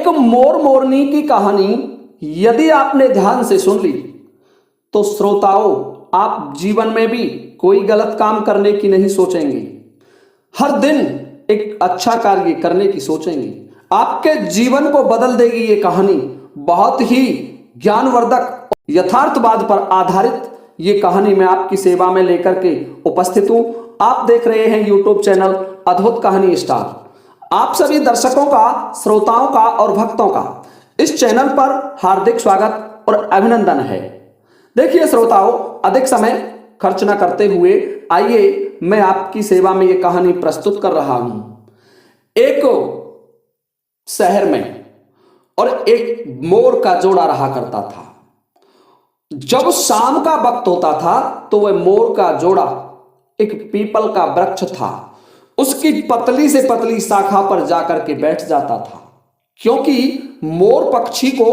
एक मोर मोरनी की कहानी यदि आपने ध्यान से सुन ली तो श्रोताओं, आप जीवन में भी कोई गलत काम करने की नहीं सोचेंगे। हर दिन एक अच्छा कार्य करने की सोचेंगे। आपके जीवन को बदल देगी ये कहानी। बहुत ही ज्ञानवर्धक, यथार्थवाद पर आधारित ये कहानी मैं आपकी सेवा में लेकर के उपस्थित हूं। आप देख रहे हैं यूट्यूब चैनल अद्भुत कहानी स्टार। आप सभी दर्शकों का, श्रोताओं का और भक्तों का इस चैनल पर हार्दिक स्वागत और अभिनंदन है। देखिए श्रोताओं, अधिक समय खर्च न करते हुए आइए मैं आपकी सेवा में यह कहानी प्रस्तुत कर रहा हूं। एक शहर में और एक मोर का जोड़ा रहा करता था। जब शाम का वक्त होता था तो वह मोर का जोड़ा एक पीपल का वृक्ष था, उसकी पतली से पतली शाखा पर जाकर के बैठ जाता था, क्योंकि मोर पक्षी को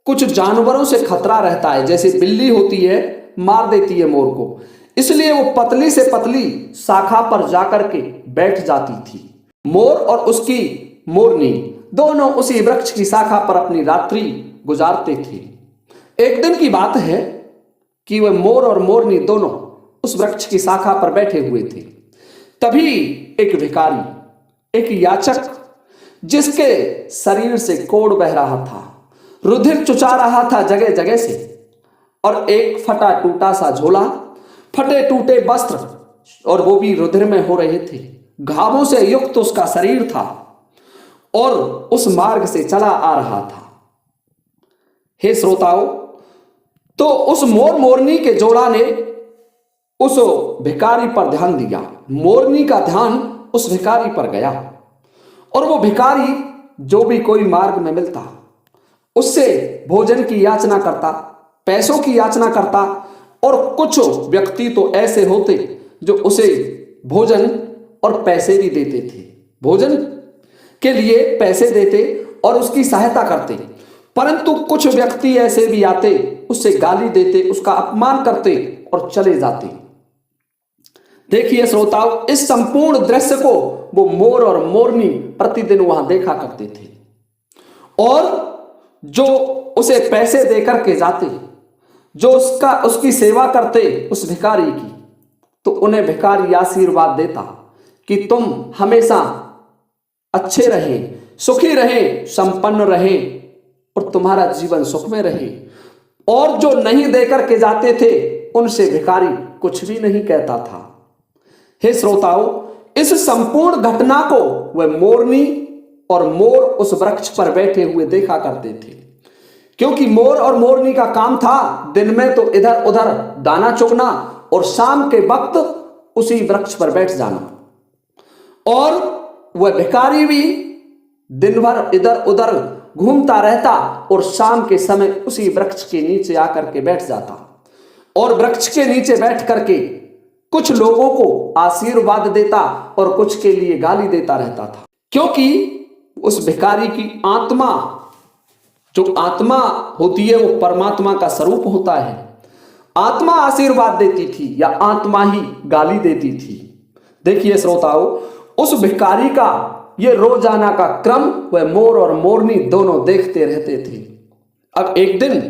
कुछ जानवरों से खतरा रहता है। जैसे बिल्ली होती है, मार देती है मोर को, इसलिए वो पतली से पतली शाखा पर जाकर के बैठ जाती थी। मोर और उसकी मोरनी दोनों उसी वृक्ष की शाखा पर अपनी रात्रि गुजारते थे। एक दिन की बात है कि वह मोर और मोरनी दोनों उस वृक्ष की शाखा पर बैठे हुए थे। तभी एक भिखारी, एक याचक, जिसके शरीर से कोढ़ बह रहा था, रुधिर चुचा रहा था जगह जगह से, और एक फटा टूटा सा झोला, फटे टूटे वस्त्र, और वो भी रुधिर में हो रहे थे, घावों से युक्त उसका शरीर था और उस मार्ग से चला आ रहा था। हे श्रोताओं, तो उस मोर मोरनी के जोड़ा ने उस भिखारी पर ध्यान दिया। मोरनी का ध्यान उस भिखारी पर गया और वो भिखारी जो भी कोई मार्ग में मिलता उससे भोजन की याचना करता, पैसों की याचना करता, और कुछ व्यक्ति तो ऐसे होते जो उसे भोजन और पैसे भी देते थे, भोजन के लिए पैसे देते और उसकी सहायता करते। परंतु कुछ व्यक्ति ऐसे भी आते, उससे गाली देते, उसका अपमान करते और चले जाते। देखिए श्रोताओं, इस संपूर्ण दृश्य को वो मोर और मोरनी प्रतिदिन वहां देखा करते थे, और जो उसे पैसे देकर के जाते, जो उसकी सेवा करते उस भिखारी की, तो उन्हें भिखारी आशीर्वाद देता कि तुम हमेशा अच्छे रहे, सुखी रहे, संपन्न रहे और तुम्हारा जीवन सुख में रहे। और जो नहीं देकर के जाते थे उनसे भिखारी कुछ भी नहीं कहता था। हे श्रोताओं, इस संपूर्ण घटना को वह मोरनी और मोर उस वृक्ष पर बैठे हुए देखा करते थे, क्योंकि मोर और मोरनी का काम था दिन में तो इधर उधर दाना चुगना और शाम के वक्त उसी वृक्ष पर बैठ जाना। और वह भिखारी भी दिन भर इधर उधर घूमता रहता और शाम के समय उसी वृक्ष के नीचे आकर के बैठ जाता, और वृक्ष के नीचे बैठ करके कुछ लोगों को आशीर्वाद देता और कुछ के लिए गाली देता रहता था। क्योंकि उस भिखारी की आत्मा, जो आत्मा होती है वो परमात्मा का स्वरूप होता है। आत्मा आशीर्वाद देती थी या आत्मा ही गाली देती थी। देखिए श्रोताओं, उस भिखारी का ये रोजाना का क्रम वह मोर और मोरनी दोनों देखते रहते थे। अब एक दिन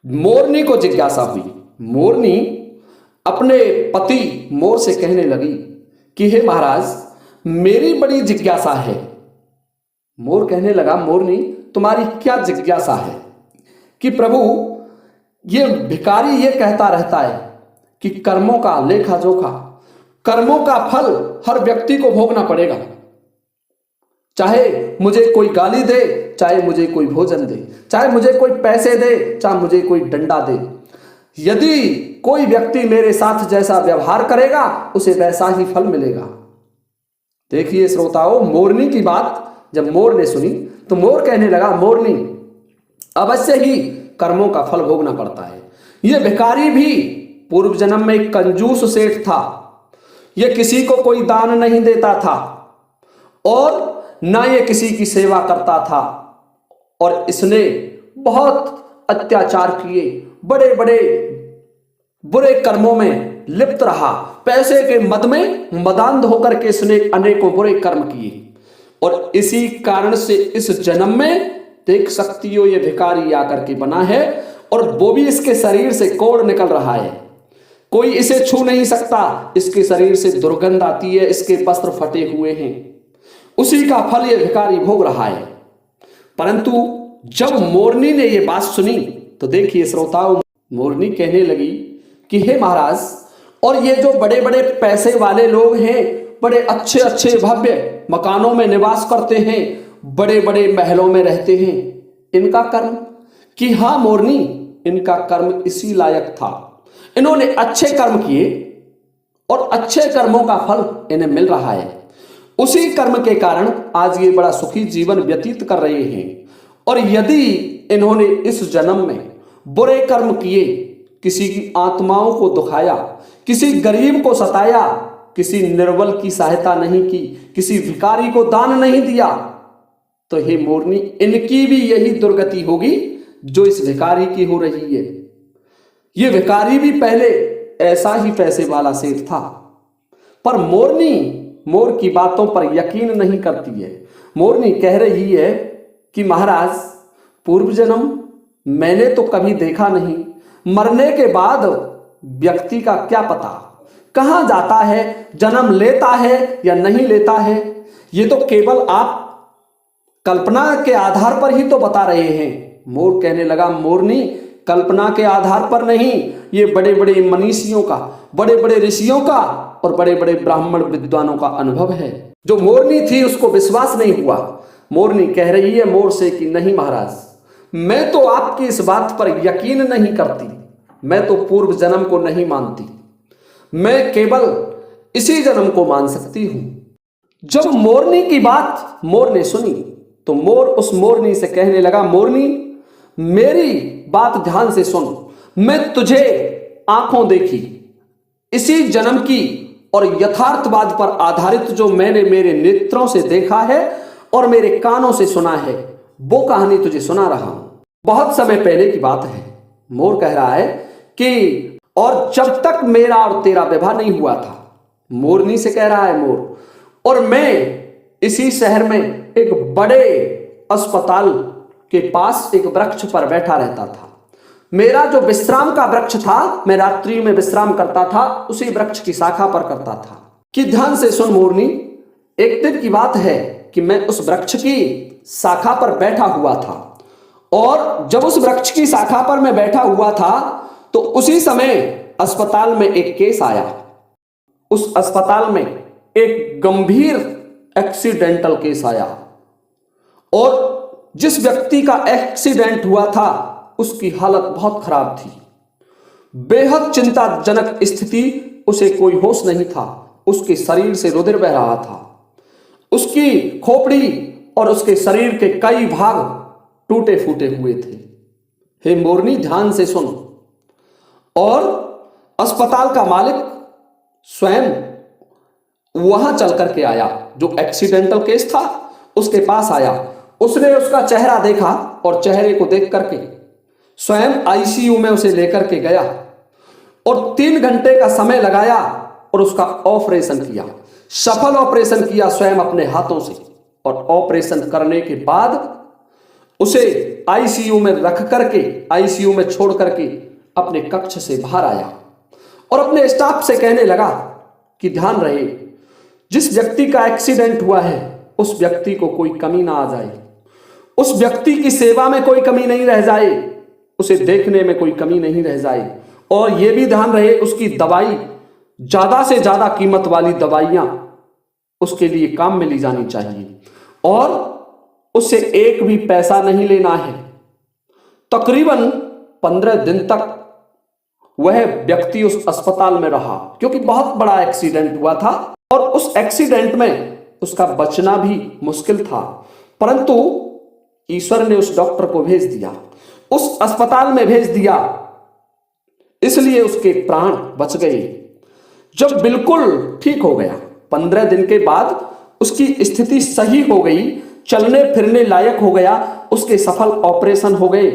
मोरनी को जिज्ञासा हुई। मोरनी अपने पति मोर से कहने लगी कि हे महाराज, मेरी बड़ी जिज्ञासा है। मोर कहने लगा, मोरनी तुम्हारी क्या जिज्ञासा है? कि प्रभु, ये भिखारी ये कहता रहता है कि कर्मों का लेखा जोखा, कर्मों का फल हर व्यक्ति को भोगना पड़ेगा, चाहे मुझे कोई गाली दे, चाहे मुझे कोई भोजन दे, चाहे मुझे कोई पैसे दे, चाहे मुझे कोई डंडा दे। यदि कोई व्यक्ति मेरे साथ जैसा व्यवहार करेगा उसे वैसा ही फल मिलेगा। देखिए श्रोताओं, मोरनी की बात जब मोर ने सुनी तो मोर कहने लगा, मोरनी, अवश्य ही कर्मों का फल भोगना पड़ता है। यह भिखारी भी पूर्व जन्म में एक कंजूस सेठ था। यह किसी को कोई दान नहीं देता था और न ये किसी की सेवा करता था, और इसने बहुत अत्याचार किए, बड़े बड़े बुरे कर्मों में लिप्त रहा। पैसे के मद में मदांध होकर के इसने अनेकों बुरे कर्म किए। और इसी कारण से इस जन्म में देख सकती हो ये भिखारी आकर के बना है, और वो भी इसके शरीर से कोढ़ निकल रहा है, कोई इसे छू नहीं सकता, इसके शरीर से दुर्गंध आती है, इसके वस्त्र फटे हुए हैं, उसी का फल ये भिखारी भोग रहा है। परंतु जब मोरनी ने ये बात सुनी तो देखिए श्रोताओं, मोरनी कहने लगी कि हे महाराज, और ये जो बड़े बड़े पैसे वाले लोग हैं, बड़े अच्छे अच्छे भव्य मकानों में निवास करते हैं, बड़े बड़े महलों में रहते हैं, इनका कर्म? कि हाँ मोरनी, इनका कर्म इसी लायक था, इन्होंने अच्छे कर्म किए और अच्छे कर्मों का फल इन्हें मिल रहा है, उसी कर्म के कारण आज ये बड़ा सुखी जीवन व्यतीत कर रहे हैं। और यदि इन्होंने इस जन्म में बुरे कर्म किए, किसी की आत्माओं को दुखाया, किसी गरीब को सताया, किसी निर्बल की सहायता नहीं की, किसी भिखारी को दान नहीं दिया, तो हे मोरनी, इनकी भी यही दुर्गति होगी जो इस भिखारी की हो रही है। ये भिखारी भी पहले ऐसा ही पैसे वाला सेठ था, पर मोरनी मोर की बातों पर यकीन नहीं करती है। मोरनी कह रही है कि महाराज, पूर्व जन्म मैंने तो कभी देखा नहीं, मरने के बाद व्यक्ति का क्या पता कहां जाता है, जन्म लेता है या नहीं लेता है, ये तो केवल आप कल्पना के आधार पर ही तो बता रहे हैं। मोर कहने लगा, मोरनी, कल्पना के आधार पर नहीं, ये बड़े बड़े मनीषियों का, बड़े बड़े ऋषियों का और बड़े बड़े ब्राह्मण विद्वानों का अनुभव है। जो मोरनी थी उसको विश्वास नहीं हुआ। मोरनी कह रही है मोर से कि नहीं महाराज, मैं तो आपकी इस बात पर यकीन नहीं करती, मैं तो पूर्व जन्म को नहीं मानती, मैं केवल इसी जन्म को मान सकती हूं। जब मोरनी की बात मोर ने सुनी तो मोर उस मोरनी से कहने लगा, मोरनी, मेरी बात ध्यान से सुन, मैं तुझे आंखों देखी इसी जन्म की और यथार्थवाद पर आधारित जो मैंने मेरे नेत्रों से देखा है और मेरे कानों से सुना है, वो कहानी तुझे सुना रहा हूं। बहुत समय पहले की बात है। मोर कह रहा है कि और जब तक मेरा और तेरा विवाह नहीं हुआ था, मोरनी से कह रहा है मोर, और मैं इसी शहर में एक बड़े अस्पताल के पास एक वृक्ष पर बैठा रहता था। मेरा जो विश्राम का वृक्ष था, मैं रात्रि में विश्राम करता था, उसी वृक्ष की शाखा पर करता था। कि ध्यान से सुन मोरनी, एक दिन की बात है कि मैं उस वृक्ष की शाखा पर बैठा हुआ था, और जब उस वृक्ष की शाखा पर मैं बैठा हुआ था तो उसी समय अस्पताल में एक केस आया। उस अस्पताल में एक गंभीर एक्सीडेंटल केस आया, और जिस व्यक्ति का एक्सीडेंट हुआ था उसकी हालत बहुत खराब थी, बेहद चिंताजनक स्थिति, उसे कोई होश नहीं था, उसके शरीर से रुधिर बह रहा था, उसकी खोपड़ी और उसके शरीर के कई भाग टूटे फूटे हुए थे। हे मोरनी, ध्यान से सुन। और अस्पताल का मालिक स्वयं वहां चल करके आया, जो एक्सीडेंटल केस था उसके पास आया, उसने उसका चेहरा देखा और चेहरे को देख करके स्वयं आईसीयू में उसे लेकर के गया और 3 घंटे का समय लगाया और उसका ऑपरेशन किया, सफल ऑपरेशन किया स्वयं अपने हाथों से। और ऑपरेशन करने के बाद उसे आईसीयू में रख करके, आईसीयू में छोड़ करके अपने कक्ष से बाहर आया और अपने स्टाफ से कहने लगा कि ध्यान रहे, जिस व्यक्ति का एक्सीडेंट हुआ है उस व्यक्ति को कोई कमी ना आ जाए, उस व्यक्ति की सेवा में कोई कमी नहीं रह जाए, उसे देखने में कोई कमी नहीं रह जाए, और यह भी ध्यान रहे उसकी दवाई, ज्यादा से ज्यादा कीमत वाली दवाइयां उसके लिए काम में ली जानी चाहिए, और उससे एक भी पैसा नहीं लेना है। तकरीबन 15 दिन तक वह व्यक्ति उस अस्पताल में रहा, क्योंकि बहुत बड़ा एक्सीडेंट हुआ था और उस एक्सीडेंट में उसका बचना भी मुश्किल था, परंतु ईश्वर ने उस डॉक्टर को भेज दिया, उस अस्पताल में भेज दिया, इसलिए उसके प्राण बच गए। जब बिल्कुल ठीक हो गया, 15 दिन के बाद उसकी स्थिति सही हो गई, चलने फिरने लायक हो गया, उसके सफल ऑपरेशन हो गए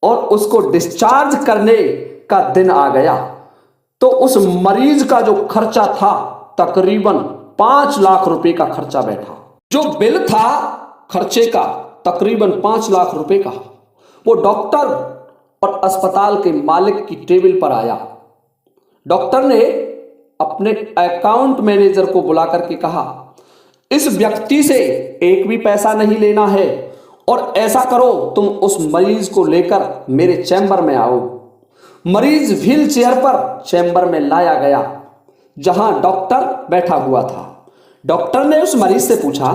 और उसको डिस्चार्ज करने का दिन आ गया, तो उस मरीज का जो खर्चा था तकरीबन 5 लाख रुपए का खर्चा बैठा। जो बिल था खर्चे का तकरीबन 5 लाख रुपए का, वो डॉक्टर और अस्पताल के मालिक की टेबल पर आया। डॉक्टर ने अपने अकाउंट मैनेजर को बुला करके कहा, इस व्यक्ति से एक भी पैसा नहीं लेना है और ऐसा करो तुम उस मरीज को लेकर मेरे चैम्बर में आओ। मरीज व्हील चेयर पर चैम्बर में लाया गया जहां डॉक्टर बैठा हुआ था। डॉक्टर ने उस मरीज से पूछा,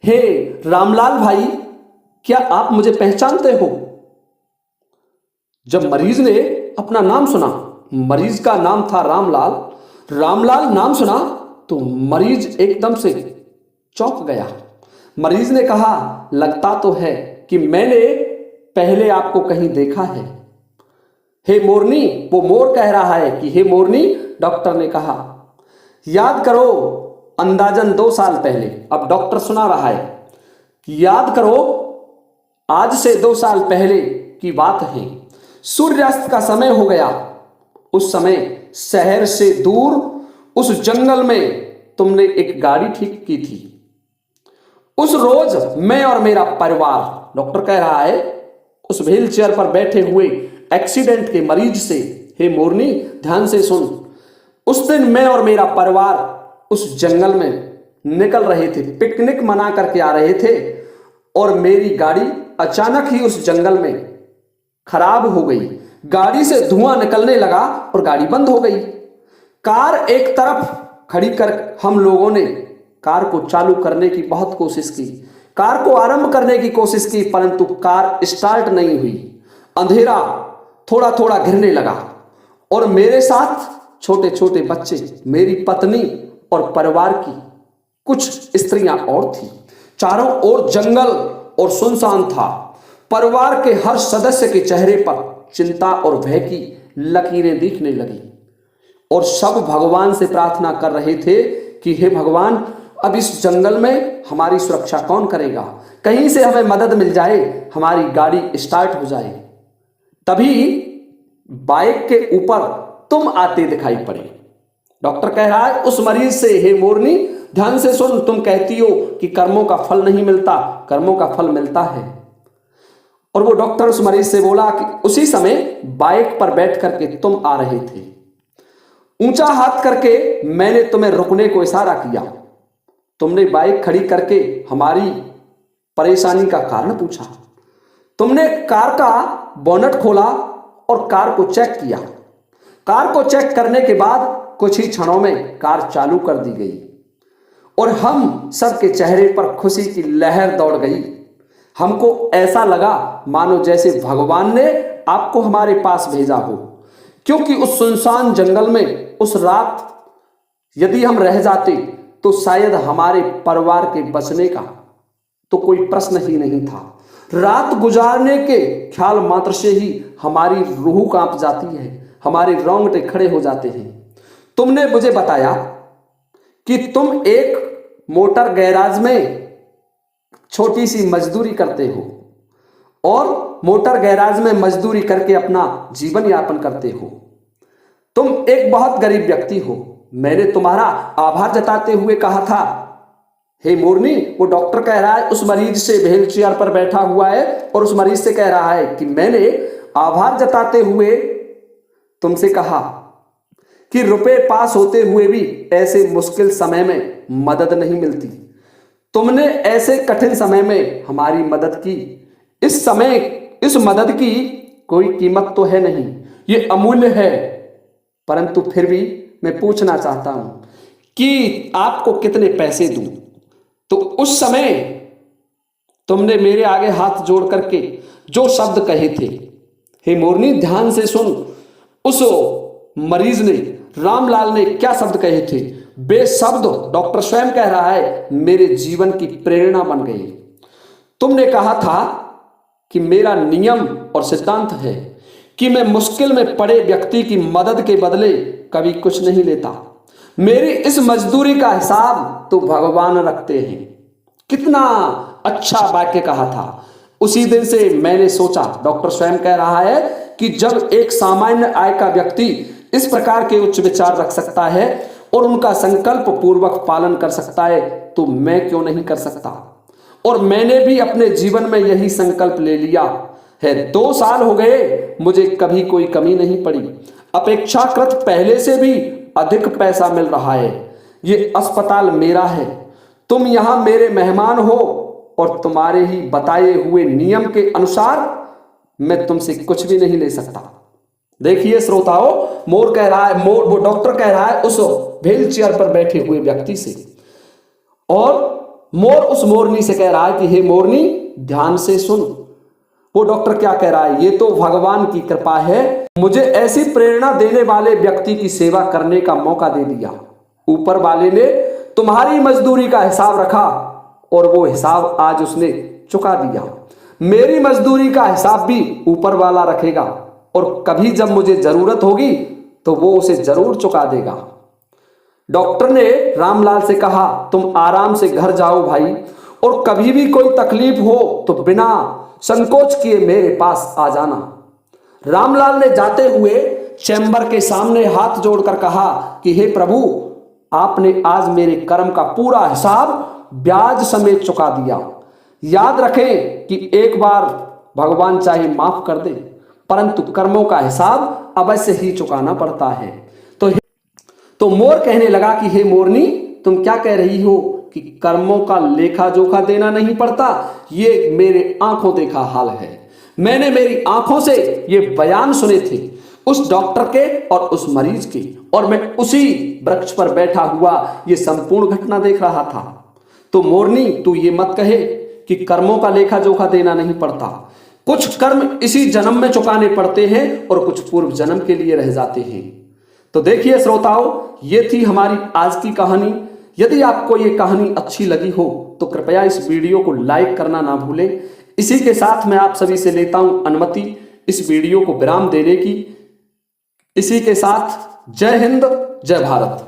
हे रामलाल भाई, क्या आप मुझे पहचानते हो? जब मरीज ने अपना नाम सुना, मरीज का नाम था रामलाल, रामलाल नाम सुना तो मरीज एकदम से चौंक गया। मरीज ने कहा, लगता तो है कि मैंने पहले आपको कहीं देखा है। हे मोरनी, वो मोर कह रहा है कि हे मोरनी, डॉक्टर ने कहा, याद करो अंदाजन 2 साल पहले। अब डॉक्टर सुना रहा है कि याद करो आज से 2 साल पहले की बात है। सूर्यास्त का समय हो गया। उस समय शहर से दूर उस जंगल में तुमने एक गाड़ी ठीक की थी। उस रोज मैं और मेरा परिवार, डॉक्टर कह रहा है उस व्हील चेयर पर बैठे हुए एक्सीडेंट के मरीज से, हे मोरनी ध्यान से सुन, उस दिन मैं और मेरा परिवार उस जंगल में निकल रहे थे, पिकनिक मना करके आ रहे थे और मेरी गाड़ी अचानक ही उस जंगल में खराब हो गई। गाड़ी से धुआं निकलने लगा और गाड़ी बंद हो गई। कार एक तरफ खड़ी कर हम लोगों ने कार को चालू करने की बहुत कोशिश की, कार को आरंभ करने की कोशिश की, परंतु कार स्टार्ट नहीं हुई। अंधेरा थोड़ा थोड़ा घिरने लगा और मेरे साथ छोटे छोटे बच्चे, मेरी पत्नी और परिवार की कुछ स्त्रियां और थी। चारों ओर जंगल और सुनसान था। परिवार के हर सदस्य के चेहरे पर चिंता और भय की लकीरें दिखने लगी और सब भगवान से प्रार्थना कर रहे थे कि हे भगवान, अब इस जंगल में हमारी सुरक्षा कौन करेगा? कहीं से हमें मदद मिल जाए, हमारी गाड़ी स्टार्ट हो जाए। तभी बाइक के ऊपर तुम आते दिखाई पड़े। डॉक्टर कह रहा है उस मरीज से, हे मोरनी ध्यान से सुन, तुम कहती हो कि कर्मों का फल नहीं मिलता, कर्मों का फल मिलता है। और वो डॉक्टर उस मरीज से बोला कि उसी समय बाइक पर बैठ करके तुम आ रहे थे। ऊंचा हाथ करके मैंने तुम्हें रुकने को इशारा किया। तुमने बाइक खड़ी करके हमारी परेशानी का कारण पूछा। तुमने कार का बोनट खोला और कार को चेक किया। कार को चेक करने के बाद कुछ ही क्षणों में कार चालू कर दी गई और हम सबके चेहरे पर खुशी की लहर दौड़ गई। हमको ऐसा लगा मानो जैसे भगवान ने आपको हमारे पास भेजा हो, क्योंकि उस सुनसान जंगल में उस रात यदि हम रह जाते तो शायद हमारे परिवार के बचने का तो कोई प्रश्न ही नहीं था। रात गुजारने के ख्याल मात्र से ही हमारी रूह कांप जाती है, हमारे रोंगटे खड़े हो जाते हैं। तुमने मुझे बताया कि तुम एक मोटर गैराज में छोटी सी मजदूरी करते हो और मोटर गैराज में मजदूरी करके अपना जीवन यापन करते हो। तुम एक बहुत गरीब व्यक्ति हो। मैंने तुम्हारा आभार जताते हुए कहा था, हे मोरनी, वो डॉक्टर कह रहा है उस मरीज से व्हील चेयर पर बैठा हुआ है और उस मरीज से कह रहा है कि मैंने आभार जताते हुए तुमसे कहा कि रुपए पास होते हुए भी ऐसे मुश्किल समय में मदद नहीं मिलती। तुमने ऐसे कठिन समय में हमारी मदद की। इस समय इस मदद की कोई कीमत तो है नहीं, ये अमूल्य है, परंतु फिर भी मैं पूछना चाहता हूं कि आपको कितने पैसे दूं। तो उस समय तुमने मेरे आगे हाथ जोड़ करके जो शब्द कहे थे, हे मोरनी ध्यान से सुन, उस मरीज ने, रामलाल ने क्या शब्द कहे थे, वे शब्द डॉक्टर स्वयं कह रहा है मेरे जीवन की प्रेरणा बन गई। तुमने कहा था कि मेरा नियम और सिद्धांत है कि मैं मुश्किल में पड़े व्यक्ति की मदद के बदले कभी कुछ नहीं लेता। मेरी इस मजदूरी का हिसाब तो भगवान रखते हैं। कितना अच्छा वाक्य कहा था। उसी दिन से मैंने सोचा, डॉक्टर स्वयं कह रहा है कि जब एक सामान्य आय का व्यक्ति इस प्रकार के उच्च विचार रख सकता है, और उनका संकल्प पूर्वक पालन कर सकता है तो मैं क्यों नहीं कर सकता। और मैंने भी अपने जीवन में यही संकल्प ले लिया है। 2 साल हो गए, मुझे कभी कोई कमी नहीं पड़ी। अपेक्षाकृत पहले से भी अधिक पैसा मिल रहा है। ये अस्पताल मेरा है, तुम यहां मेरे मेहमान हो और तुम्हारे ही बताए हुए नियम के अनुसार मैं तुमसे कुछ भी नहीं ले सकता। देखिए श्रोताओं, मोर कह रहा है, वो डॉक्टर कह रहा है उस व्हील चेयर पर बैठे हुए व्यक्ति से, और मोर उस मोरनी से कह रहा है कि हे मोरनी, ध्यान से सुन। वो डॉक्टर क्या कह रहा है, ये तो भगवान की कृपा है, मुझे ऐसी प्रेरणा देने वाले व्यक्ति की सेवा करने का मौका दे दिया। ऊपर वाले ने तुम्हारी मजदूरी का हिसाब रखा और वो हिसाब आज उसने चुका दिया। मेरी मजदूरी का हिसाब भी ऊपर वाला रखेगा और कभी जब मुझे जरूरत होगी तो वो उसे जरूर चुका देगा। डॉक्टर ने रामलाल से कहा, तुम आराम से घर जाओ भाई, और कभी भी कोई तकलीफ हो तो बिना संकोच किए मेरे पास आ जाना। रामलाल ने जाते हुए चैम्बर के सामने हाथ जोड़कर कहा कि हे प्रभु, आपने आज मेरे कर्म का पूरा हिसाब ब्याज समेत चुका दिया। याद रखें कि एक बार भगवान चाहे माफ कर दे, परंतु कर्मों का हिसाब अवश्य ही चुकाना पड़ता है। तो मोर कहने लगा कि हे मोरनी, तुम क्या कह रही हो कि कर्मों का लेखा जोखा देना नहीं पड़ता? ये मेरे आंखों देखा हाल है। मैंने मेरी आंखों से ये बयान सुने थे उस डॉक्टर के और उस मरीज के, और मैं उसी वृक्ष पर बैठा हुआ ये संपूर्ण घटना देख रहा था। तो मोरनी, तू ये मत कहे कि कर्मों का लेखा जोखा देना नहीं पड़ता। कुछ कर्म इसी जन्म में चुकाने पड़ते हैं और कुछ पूर्व जन्म के लिए रह जाते हैं। तो देखिए श्रोताओं, ये थी हमारी आज की कहानी। यदि आपको ये कहानी अच्छी लगी हो तो कृपया इस वीडियो को लाइक करना ना भूलें। इसी के साथ मैं आप सभी से लेता हूं अनुमति इस वीडियो को विराम देने की। इसी के साथ जय हिंद, जय भारत।